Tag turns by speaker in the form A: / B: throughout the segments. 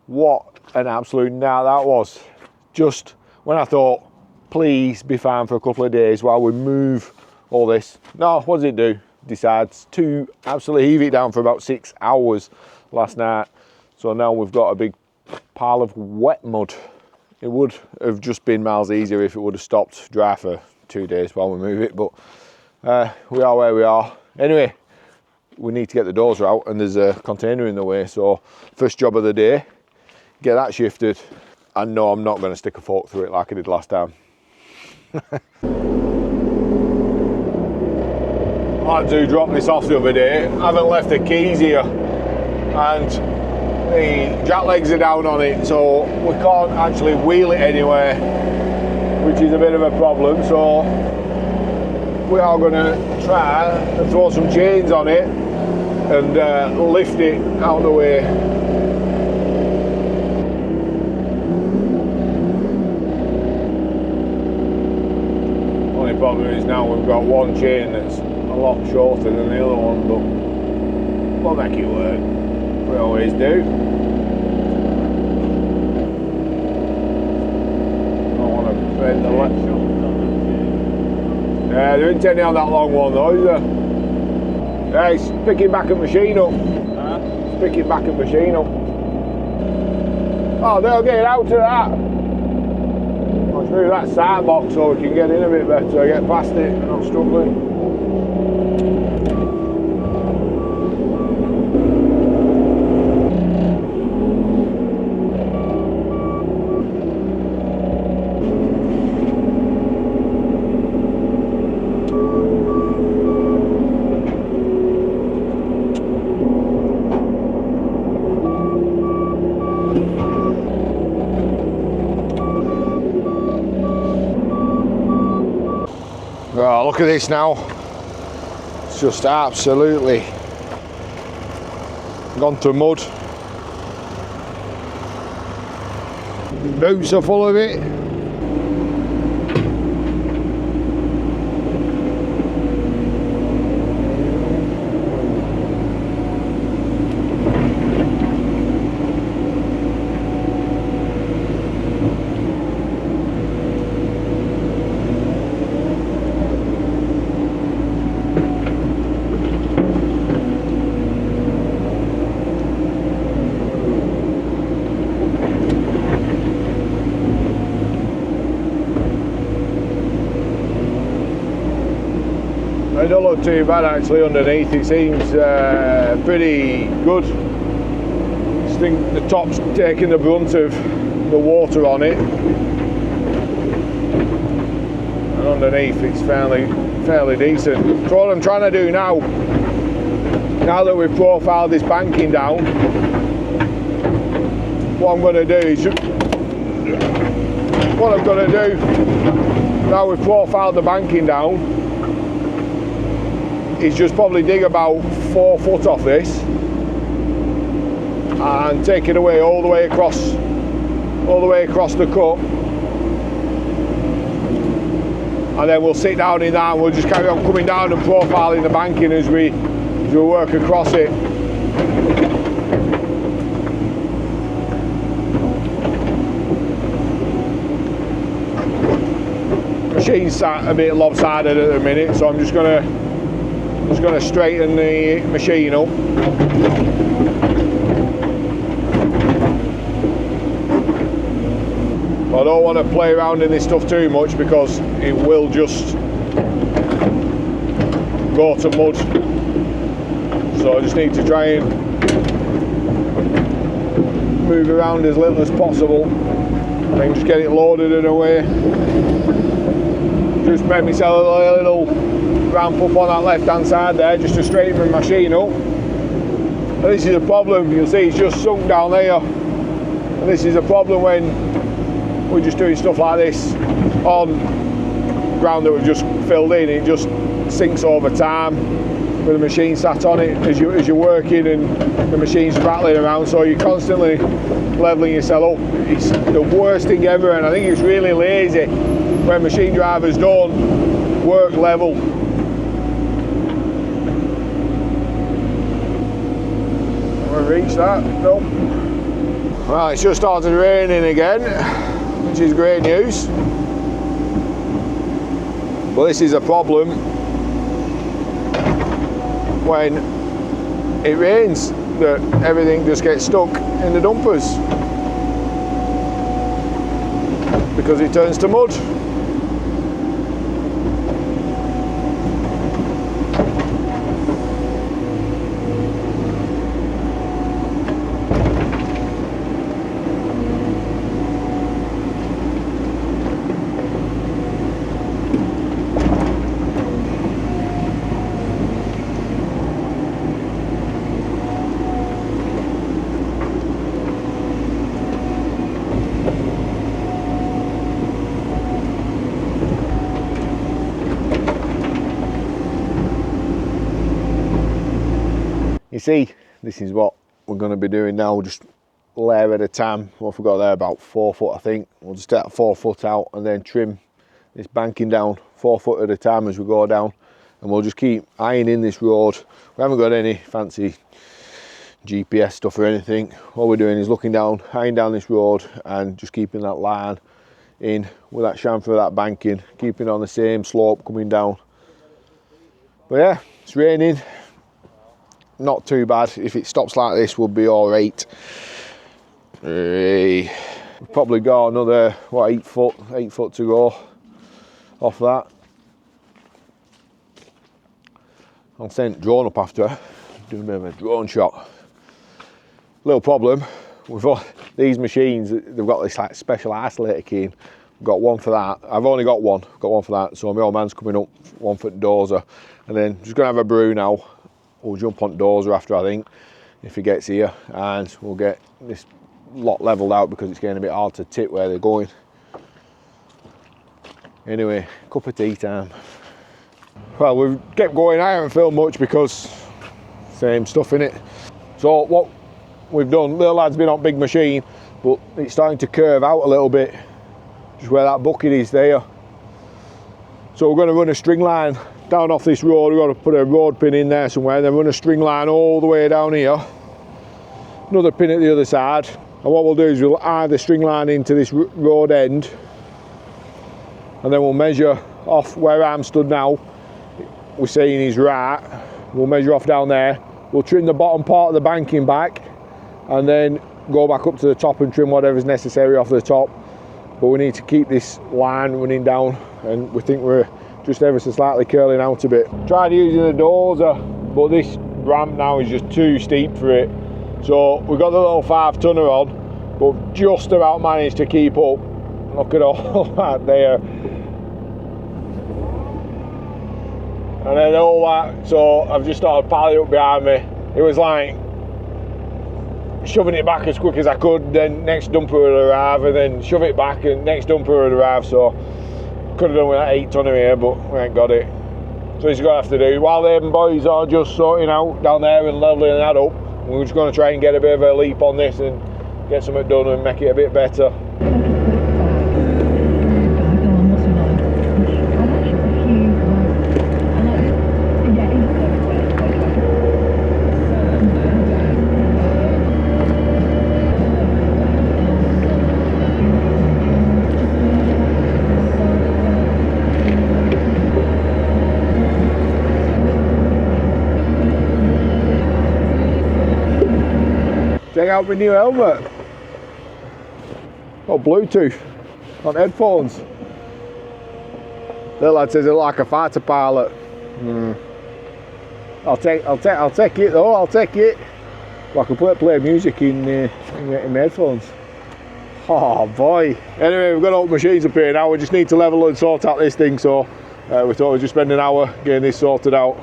A: What an absolute night that was. Just when I thought, please be fine for a couple of days while we move all this. No, what does it do? Decides to absolutely heave it down for about 6 hours last night. So now we've got a big pile of wet mud. It would have just been miles easier if it would have stopped dry for 2 days while we move it, but we are where we are. Anyway, we need to get the dozer out and there's a container in the way, so first job of the day, get that shifted. And no, I'm not going to stick a fork through it like I did last time. I had to drop this off the other day. I haven't left the keys here and the jack legs are down on it, so we can't actually wheel it anywhere, which is a bit of a problem. So we are going to try and throw some chains on it and lift it out of the way. Only problem is now we've got one chain that's a lot shorter than the other one, but we'll make it work. We always do. I want to bend the left. Yeah, there isn't any on that long one though, is there? Yeah, it's picking back a machine up. It's picking back a machine up. Oh, they'll get it out of that. I'll move that side box so we can get in a bit better, get past it and not struggling. Oh, look at this now. It's just absolutely gone to mud. Boots are full of it. It don't look too bad actually underneath, it seems pretty good. I think the top's taking the brunt of the water on it, and underneath it's fairly decent. So what I'm trying to do now that we've profiled this banking down, what I'm going to do is, now we've profiled the banking down, is just probably dig about 4 foot off this and take it away all the way across the cut, and then we'll sit down in that and we'll just carry on coming down and profiling the banking as we work across it. Machine's sat a bit lopsided at the minute, so I'm just going to straighten the machine up. I don't want to play around in this stuff too much because it will just go to mud. So I just need to try and move around as little as possible and just get it loaded in a way. Just made myself a little ramp up on that left hand side there just to straighten the machine up. And this is a problem, you'll see it's just sunk down there, and this is a problem when we're just doing stuff like this on ground that we've just filled in. It just sinks over time with the machine sat on it as you're working and the machine's rattling around, so you're constantly levelling yourself up. It's the worst thing ever, and I think it's really lazy when machine drivers don't work level. Reach that? Nope. Well, it's just started raining again, which is great news. But this is a problem when it rains, that everything just gets stuck in the dumpers because it turns to mud. You see, this is what we're going to be doing now, just layer at a time. What we've got there, about 4 foot I think. We'll just take 4 foot out and then trim this banking down 4 foot at a time as we go down, and we'll just keep ironing this road. We haven't got any fancy GPS stuff or anything. All we're doing is looking down, ironing down this road and just keeping that line in with that chamfer of that banking, keeping on the same slope coming down. But yeah, it's raining. Not too bad. If it stops like this, we'll be all right. We've probably got another, what, 8 foot to go off that. I'll send drone up after, do a bit of a drone shot. Little problem, we've got these machines, they've got this like special isolator key. Got one for that. I've only got one for that. So my old man's coming up, one for the Dozer, and then just gonna have a brew now. We'll jump on Dozer after, I think, if he gets here, and we'll get this lot levelled out because it's getting a bit hard to tip where they're going. Anyway, cup of tea time. Well, we've kept going. I haven't filmed much because same stuff in it. So what we've done, little lad's been on big machine, but it's starting to curve out a little bit, just where that bucket is there. So we're going to run a string line down off this road. We've got to put a road pin in there somewhere, and then run a string line all the way down here, another pin at the other side, and what we'll do is we'll eye the string line into this road end, and then we'll measure off where I'm stood now. We're saying he's right. We'll measure off down there. We'll trim the bottom part of the banking back, and then go back up to the top and trim whatever's necessary off the top. But we need to keep this line running down, and we think we're just ever so slightly curling out a bit. Tried using the Dozer, but this ramp now is just too steep for it. So we've got the little 5 tonner on, but just about managed to keep up. Look at all that there. And then all that, so I've just started piling up behind me. It was like shoving it back as quick as I could, then next dumper would arrive, and then shove it back and next dumper would arrive. So could have done with that 8 tonner here, but we ain't got it. So he's going to have to do, while them boys are just sorting out down there and levelling that up, we're just going to try and get a bit of a leap on this and get something done and make it a bit better. Check out my new helmet. Got Bluetooth on headphones. The lad says it like a fighter pilot. I'll take it though. I'll take it. Well, I can play music in my headphones. Oh boy. Anyway, we've got all the machines up here now. We just need to level and sort out this thing. So we thought we'd just spend an hour getting this sorted out.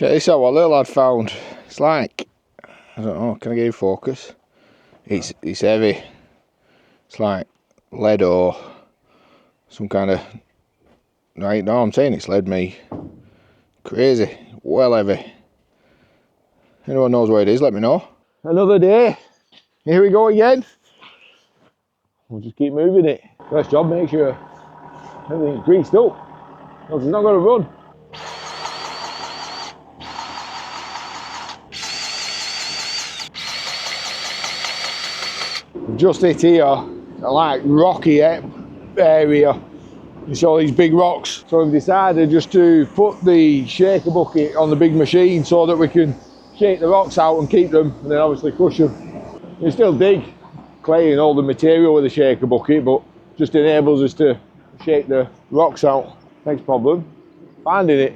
A: Check this out, what little lad found. It's like, I don't know, can I get in focus? It's heavy. It's like lead or some kind of, right, no, I'm saying it's lead, me. Crazy, well heavy. Anyone knows where it is, let me know. Another day, here we go again. We'll just keep moving it. First job, make sure everything's greased up, else it's not going to run. We've just hit here, a like rocky area. You see all these big rocks. So we've decided just to put the shaker bucket on the big machine so that we can shake the rocks out and keep them, and then obviously crush them. You still dig clay and all the material with the shaker bucket, but just enables us to shake the rocks out. Next problem, finding it.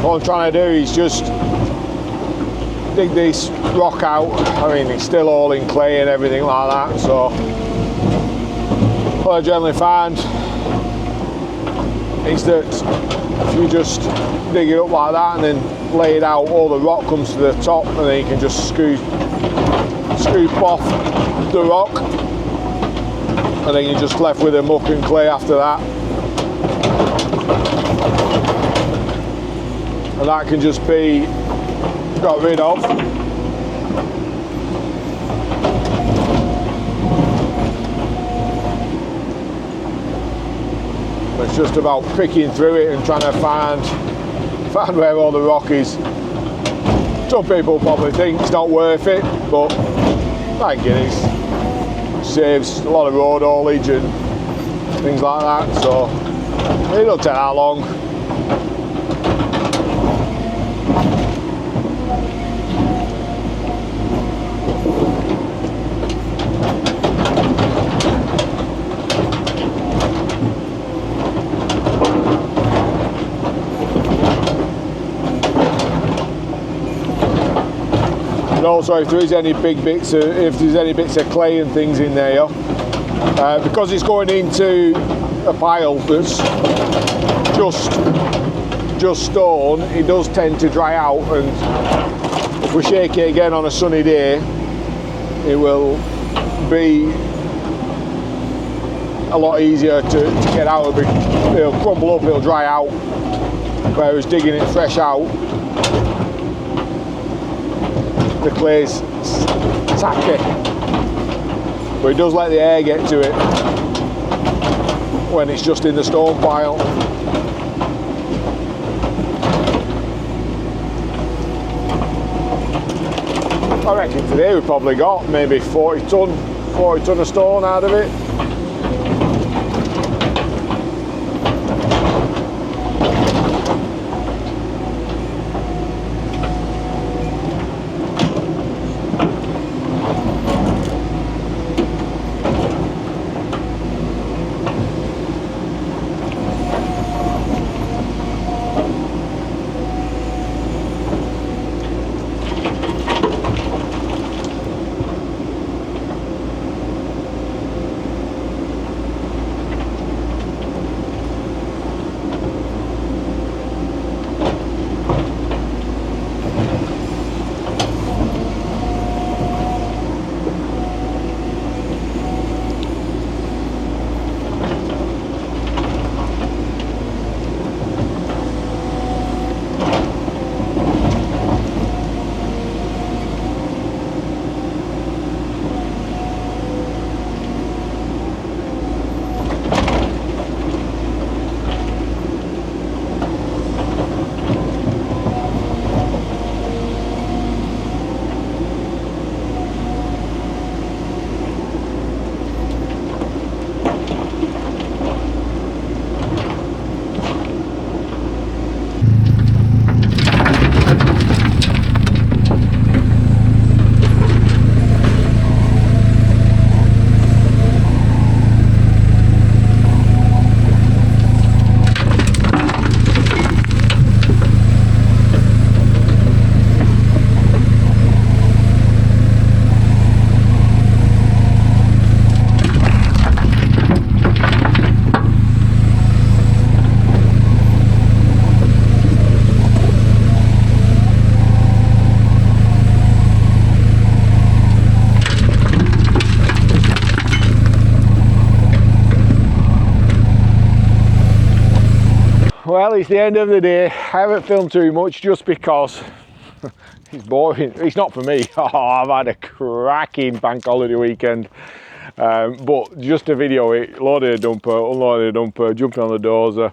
A: What I'm trying to do is just dig this rock out. I mean, it's still all in clay and everything like that, so what I generally find is that if you just dig it up like that and then lay it out, all the rock comes to the top, and then you can just scoop off the rock, and then you're just left with the muck and clay after that. and that can just be got rid of. It's just about picking through it and trying to find where all the rock is. Some people probably think it's not worth it, but thank goodness, it saves a lot of road haulage and things like that, so it don't take that long. Also, if there is any big bits, if there's any bits of clay and things in there, because it's going into a pile that's just stone, it does tend to dry out, and if we shake it again on a sunny day, it will be a lot easier to get out of it. It'll crumble up, it'll dry out, whereas digging it fresh out, the clay's tacky, but it does let the air get to it when it's just in the stone pile. I reckon today we probably got maybe 40 ton of stone out of it. Well, it's the end of the day. I haven't filmed too much just because it's boring. It's not for me. Oh, I've had a cracking bank holiday weekend. But just to video it, loaded a dumper, unloaded a dumper, jumping on the dozer.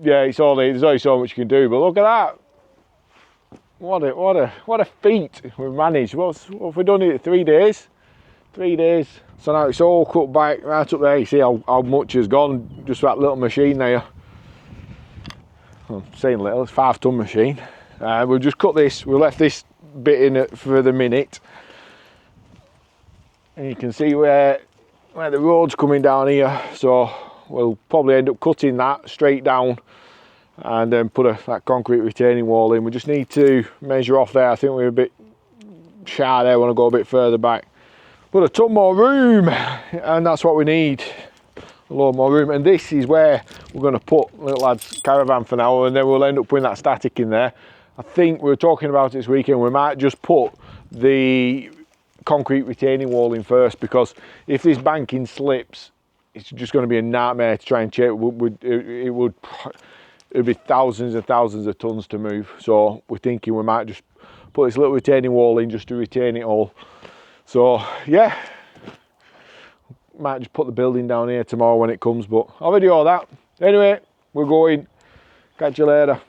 A: Yeah, there's only so much you can do. But look at that. What a feat we've managed. What have we done in 3 days? 3 days. So now it's all cut back right up there. You see how much has gone just that little machine there. I'm saying little, it's a 5 ton machine. We'll just cut this, we left this bit in it for the minute. And you can see where the road's coming down here. So we'll probably end up cutting that straight down and then put that concrete retaining wall in. We just need to measure off there. I think we're a bit shy there, want to go a bit further back. Put a ton more room, and that's what we need. A lot more room, and this is where we're going to put little lad's caravan for now, and then we'll end up putting that static in there. I think we were talking about it this weekend, we might just put the concrete retaining wall in first, because if this banking slips, it's just going to be a nightmare to try and check. it'd be thousands and thousands of tons to move. So we're thinking we might just put this little retaining wall in just to retain it all. So yeah, might just put the building down here tomorrow when it comes, but I'll video all that. Anyway, we're going. Catch you later.